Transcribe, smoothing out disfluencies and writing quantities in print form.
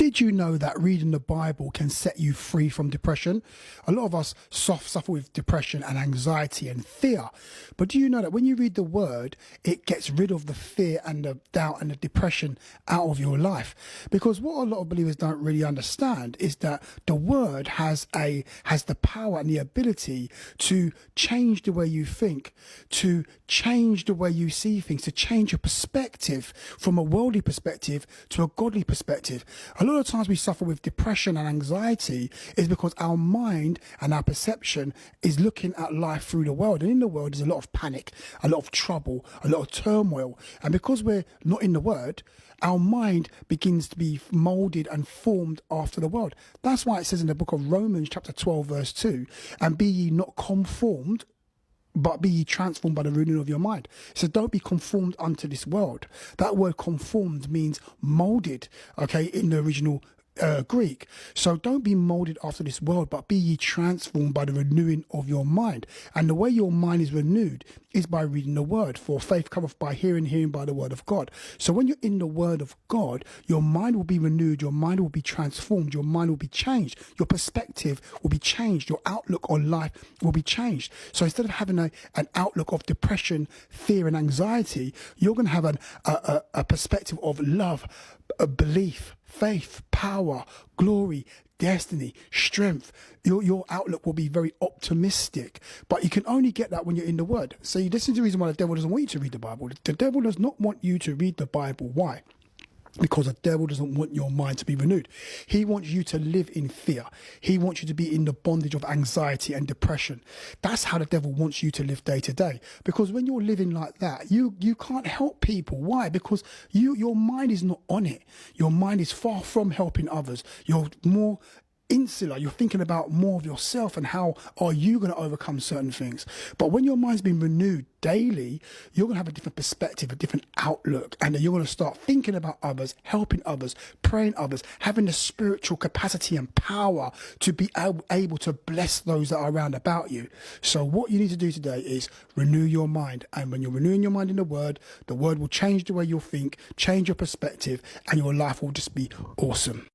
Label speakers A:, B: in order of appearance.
A: Did you know that reading the Bible can set you free from depression? A lot of us suffer with depression and anxiety and fear. But do you know that when you read the word, it gets rid of the fear and the doubt and the depression out of your life? Because what a lot of believers don't really understand is that the word has the power and the ability to change the way you think, to change the way you see things, to change your perspective from a worldly perspective to a godly perspective. A lot of times we suffer with depression and anxiety is because our mind and our perception is looking at life through the world. And in the world, there's a lot of panic, a lot of trouble, a lot of turmoil. And because we're not in the word, our mind begins to be molded and formed after the world. That's why it says in the book of Romans chapter 12, verse 2, and be ye not conformed, but be ye transformed by the renewing of your mind. So don't be conformed unto this world. That word conformed means molded, okay, in the original Greek. So don't be molded after this world, but be ye transformed by the renewing of your mind. And the way your mind is renewed is by reading the word. For faith cometh by hearing, hearing by the word of God. So when you're in the word of God, your mind will be renewed, your mind will be transformed, your mind will be changed, your perspective will be changed, your outlook on life will be changed. So instead of having an outlook of depression, fear and anxiety, you're going to have a perspective of love, a belief, faith, power, glory, destiny, strength. Your outlook will be very optimistic, but you can only get that when you're in the word. So this is the reason why the devil doesn't want you to read the Bible. The devil does not want you to read the Bible. Why? Because the devil doesn't want your mind to be renewed. He wants you to live in fear. He wants you to be in the bondage of anxiety and depression. That's how the devil wants you to live day to day. Because when you're living like that, you can't help people. Why? Because your mind is not on it. Your mind is far from helping others. You're more insular. You're thinking about more of yourself and how are you going to overcome certain things. But when your mind's been renewed daily, you're going to have a different perspective, a different outlook, and then you're going to start thinking about others, helping others, praying others, having the spiritual capacity and power to be able to bless those that are around about you. So what you need to do today is renew your mind. And when you're renewing your mind in the word will change the way you'll think, change your perspective, and your life will just be awesome.